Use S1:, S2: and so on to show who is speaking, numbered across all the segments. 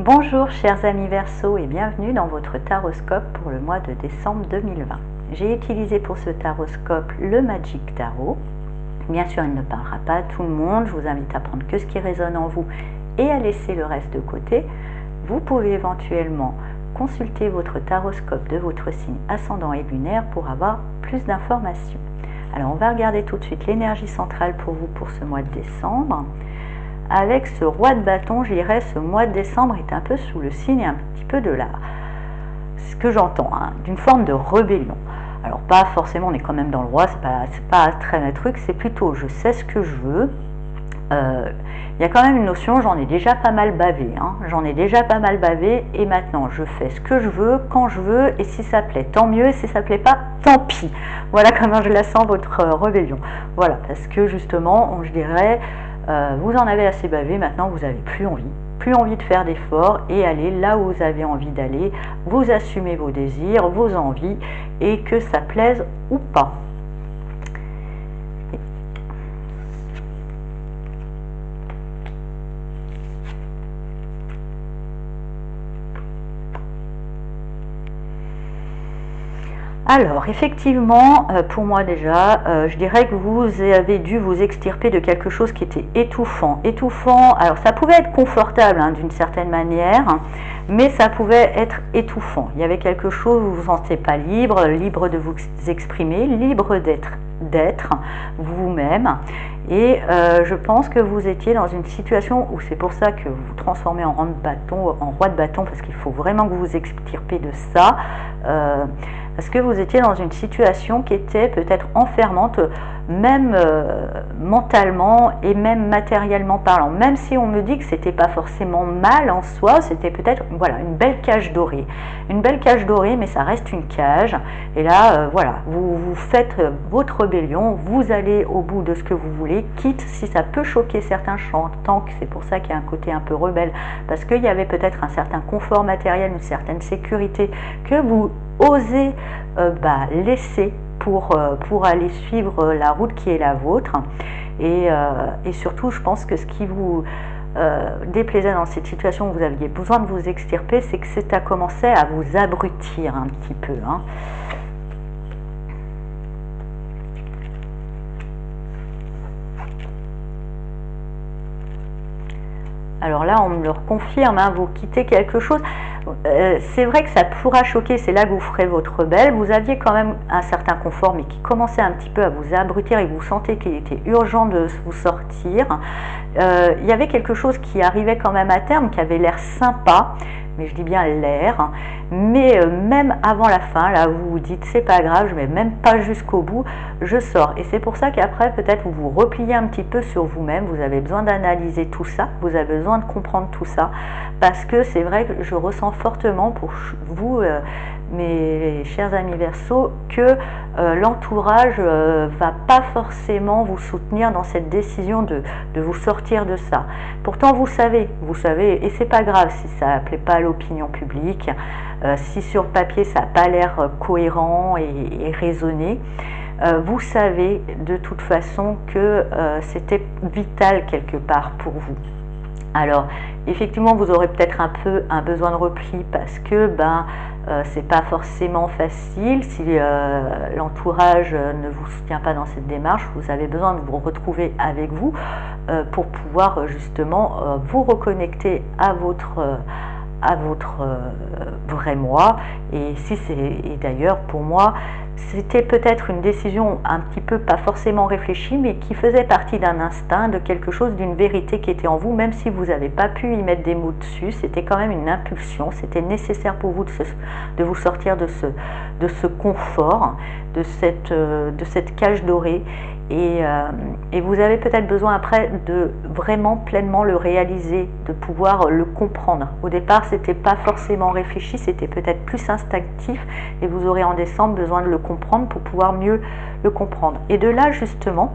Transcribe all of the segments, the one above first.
S1: Bonjour chers amis Verseau et bienvenue dans votre taroscope pour le mois de décembre 2020. J'ai utilisé pour ce taroscope le Magic Tarot. Bien sûr, il ne parlera pas à tout le monde, je vous invite à prendre que ce qui résonne en vous et à laisser le reste de côté. Vous pouvez éventuellement consulter votre taroscope de votre signe ascendant et lunaire pour avoir plus d'informations. Alors on va regarder tout de suite l'énergie centrale pour vous pour ce mois de décembre. Avec ce roi de bâton, je dirais ce mois de décembre est un peu sous le signe un petit peu de ce que j'entends, d'une forme de rébellion. Alors pas forcément, on est quand même dans le roi, c'est pas très un truc, c'est plutôt je sais ce que je veux. Il y a quand même une notion, j'en ai déjà pas mal bavé, et maintenant je fais ce que je veux, quand je veux, et si ça plaît, tant mieux, et si ça plaît pas, tant pis. Voilà comment je la sens, votre rébellion. Voilà, parce que justement, je dirais, vous en avez assez bavé, maintenant vous n'avez plus envie de faire d'efforts et aller là où vous avez envie d'aller, vous assumez vos désirs, vos envies, et que ça plaise ou pas. Alors, effectivement, pour moi déjà, je dirais que vous avez dû vous extirper de quelque chose qui était étouffant. Alors ça pouvait être confortable d'une certaine manière, mais ça pouvait être étouffant. Il y avait quelque chose où vous ne vous sentez pas libre de vous exprimer, libre d'être vous-même. Et je pense que vous étiez dans une situation où c'est pour ça que vous vous transformez en roi de bâton, parce qu'il faut vraiment que vous vous extirpez de ça. Parce que vous étiez dans une situation qui était peut-être enfermante, même mentalement et même matériellement parlant. Même si on me dit que c'était pas forcément mal en soi, c'était peut-être une belle cage dorée. Une belle cage dorée, mais ça reste une cage. Et là, vous faites votre rébellion, vous allez au bout de ce que vous voulez, quitte si ça peut choquer certains chantants, que c'est pour ça qu'il y a un côté un peu rebelle, parce qu'il y avait peut-être un certain confort matériel, une certaine sécurité que vous osez laisser pour aller suivre la route qui est la vôtre. Et surtout, je pense que ce qui vous déplaisait dans cette situation où vous aviez besoin de vous extirper, c'est que ça commençait à vous abrutir un petit peu. Alors là, on me le confirme, vous quittez quelque chose. C'est vrai que ça pourra choquer, c'est là que vous ferez votre rebelle. Vous aviez quand même un certain confort, mais qui commençait un petit peu à vous abrutir et vous sentez qu'il était urgent de vous sortir. Il y avait quelque chose qui arrivait quand même à terme, qui avait l'air sympa, mais je dis bien l'air. Mais même avant la fin, là vous vous dites c'est pas grave, je ne vais même pas jusqu'au bout, je sors. Et c'est pour ça qu'après peut-être vous vous repliez un petit peu sur vous-même, vous avez besoin d'analyser tout ça, vous avez besoin de comprendre tout ça, parce que c'est vrai que je ressens fortement pour vous, mes chers amis Verseau, que l'entourage va pas forcément vous soutenir dans cette décision de vous sortir de ça. Pourtant vous savez, et c'est pas grave si ça ne plaît pas à l'opinion publique, si sur le papier ça n'a pas l'air cohérent et raisonné, vous savez de toute façon que c'était vital quelque part pour vous. Alors effectivement vous aurez peut-être un peu un besoin de repli parce que c'est pas forcément facile si l'entourage ne vous soutient pas dans cette démarche. Vous avez besoin de vous retrouver avec vous pour pouvoir justement vous reconnecter à votre vrai moi. Et d'ailleurs pour moi c'était peut-être une décision un petit peu pas forcément réfléchie, mais qui faisait partie d'un instinct, de quelque chose, d'une vérité qui était en vous, même si vous n'avez pas pu y mettre des mots dessus. C'était quand même une impulsion, c'était nécessaire pour vous de vous sortir de ce confort, de cette cage dorée. Et vous avez peut-être besoin après de vraiment pleinement le réaliser, de pouvoir le comprendre. Au départ, c'était pas forcément réfléchi, c'était peut-être plus instinctif, et vous aurez en décembre besoin de le comprendre pour pouvoir mieux le comprendre. Et de là, justement,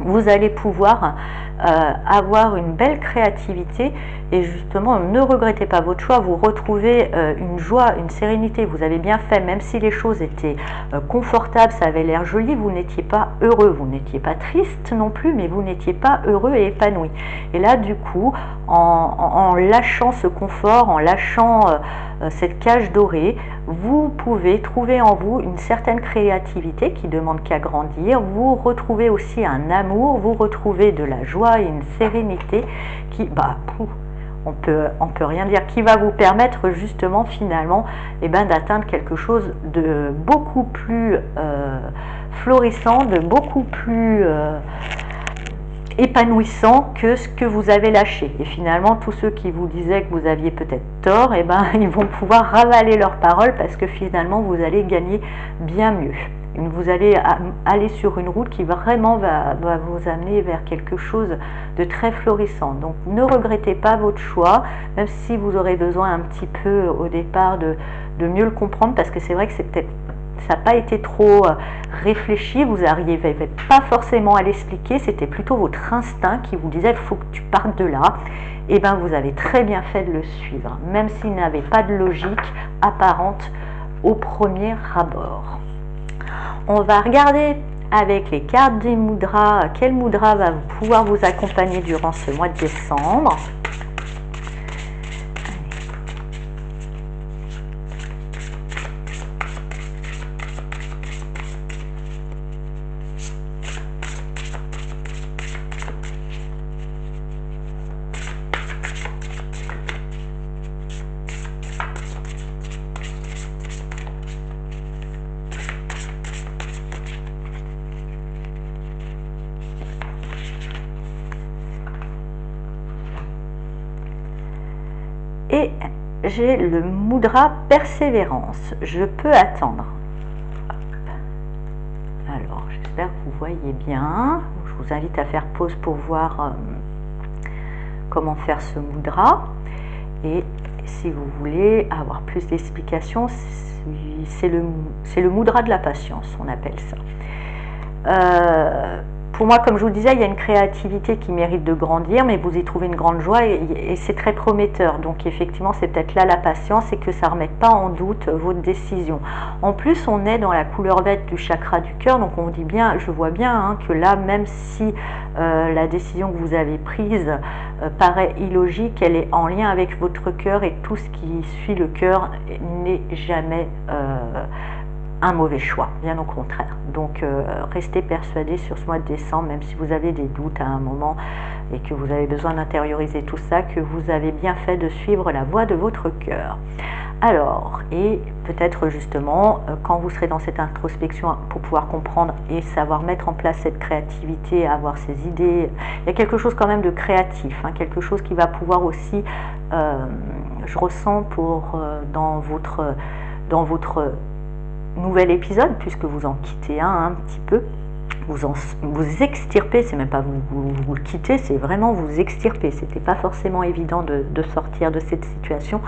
S1: vous allez pouvoir avoir une belle créativité et justement ne regrettez pas votre choix, vous retrouvez une joie, une sérénité, vous avez bien fait, même si les choses étaient confortables, ça avait l'air joli, vous n'étiez pas heureux, vous n'étiez pas triste non plus, mais vous n'étiez pas heureux et épanoui. Et là du coup, en lâchant ce confort, en lâchant cette cage dorée, vous pouvez trouver en vous une certaine créativité qui demande qu'à grandir, vous retrouvez aussi un amour, vous retrouvez de la joie et une sérénité qui, on peut rien dire, qui va vous permettre justement finalement d'atteindre quelque chose de beaucoup plus florissant, de beaucoup plus épanouissant que ce que vous avez lâché. Et finalement, tous ceux qui vous disaient que vous aviez peut-être tort, ils vont pouvoir ravaler leurs paroles parce que finalement, vous allez gagner bien mieux. Vous allez aller sur une route qui vraiment va vous amener vers quelque chose de très florissant. Donc ne regrettez pas votre choix, même si vous aurez besoin un petit peu au départ de mieux le comprendre, parce que c'est vrai que c'est peut-être ça n'a pas été trop réfléchi, vous n'arrivez pas forcément à l'expliquer, c'était plutôt votre instinct qui vous disait il faut que tu partes de là. Et bien vous avez très bien fait de le suivre, même s'il n'avait pas de logique apparente au premier abord. On va regarder avec les cartes des mudras, quel mudra va pouvoir vous accompagner durant ce mois de décembre. Et j'ai le mudra persévérance. Je peux attendre. Alors, j'espère que vous voyez bien. Je vous invite à faire pause pour voir comment faire ce mudra. Et si vous voulez avoir plus d'explications, c'est le mudra de la patience, on appelle ça. Pour moi, comme je vous disais, il y a une créativité qui mérite de grandir, mais vous y trouvez une grande joie et c'est très prometteur. Donc effectivement, c'est peut-être là la patience et que ça ne remette pas en doute votre décision. En plus, on est dans la couleur verte du chakra du cœur, donc on dit bien, je vois bien que là, même si la décision que vous avez prise paraît illogique, elle est en lien avec votre cœur et tout ce qui suit le cœur n'est jamais un mauvais choix, bien au contraire. Donc restez persuadés sur ce mois de décembre, même si vous avez des doutes à un moment et que vous avez besoin d'intérioriser tout ça, que vous avez bien fait de suivre la voie de votre cœur. Alors, et peut-être justement, quand vous serez dans cette introspection pour pouvoir comprendre et savoir mettre en place cette créativité, avoir ces idées, il y a quelque chose quand même de créatif, quelque chose qui va pouvoir aussi, je ressens dans votre nouvel épisode, puisque vous en quittez un petit peu, vous extirpez, c'est même pas vous le quittez, c'est vraiment vous extirpez. C'était pas forcément évident de sortir de cette situation,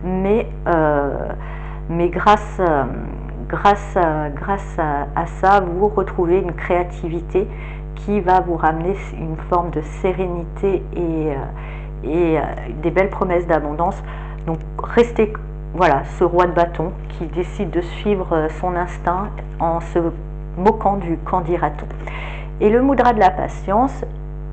S1: mais grâce à ça, vous retrouvez une créativité qui va vous ramener une forme de sérénité et des belles promesses d'abondance. Donc restez, voilà, ce roi de bâton qui décide de suivre son instinct en se moquant du qu'en dira-t-on. Et le mudra de la patience,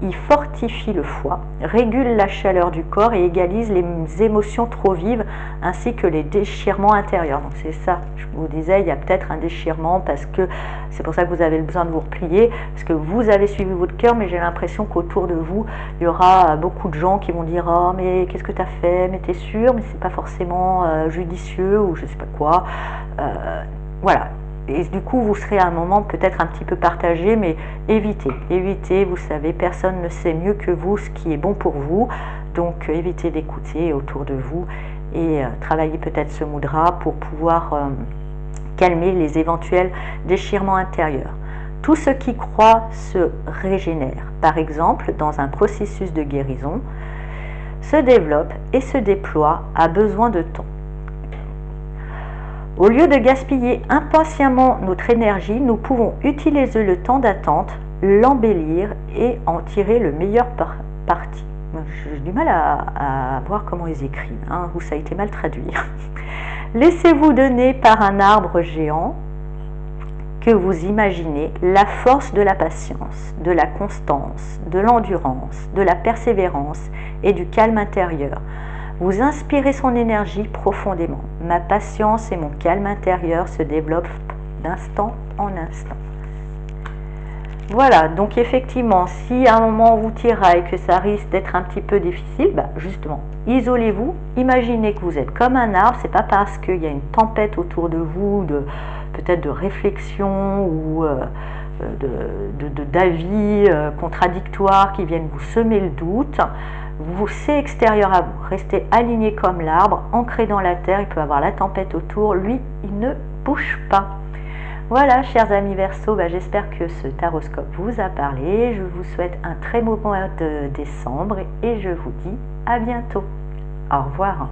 S1: il fortifie le foie, régule la chaleur du corps et égalise les émotions trop vives ainsi que les déchirements intérieurs. Donc c'est ça, je vous disais, il y a peut-être un déchirement parce que c'est pour ça que vous avez besoin de vous replier, parce que vous avez suivi votre cœur, mais j'ai l'impression qu'autour de vous, il y aura beaucoup de gens qui vont dire « Oh, mais qu'est-ce que tu as fait? Mais t'es sûr? Mais c'est pas forcément judicieux ou je sais pas quoi. » Voilà. Et du coup, vous serez à un moment peut-être un petit peu partagé, mais évitez, vous savez, personne ne sait mieux que vous ce qui est bon pour vous, donc évitez d'écouter autour de vous et travaillez peut-être ce mudra pour pouvoir calmer les éventuels déchirements intérieurs. Tout ce qui croit se régénère, par exemple, dans un processus de guérison, se développe et se déploie a besoin de temps. Au lieu de gaspiller impatiemment notre énergie, nous pouvons utiliser le temps d'attente l'embellir et en tirer le meilleur parti. J'ai du mal à voir comment ils écrivent, hein, ou ça a été mal traduit. Laissez-vous donner par un arbre géant que vous imaginez la force de la patience, de la constance, de l'endurance, de la persévérance et du calme intérieur. Vous inspirez son énergie profondément. Ma patience et mon calme intérieur se développent d'instant en instant. Voilà, donc effectivement, si à un moment on vous tiraille, que ça risque d'être un petit peu difficile, justement, isolez-vous, imaginez que vous êtes comme un arbre, c'est pas parce qu'il y a une tempête autour de vous, peut-être de réflexion ou d'avis contradictoires qui viennent vous semer le doute. C'est extérieur à vous, restez aligné comme l'arbre, ancré dans la terre, il peut avoir la tempête autour, lui, il ne bouge pas. Voilà, chers amis Verseau, j'espère que ce taroscope vous a parlé. Je vous souhaite un très beau mois de décembre et je vous dis à bientôt. Au revoir.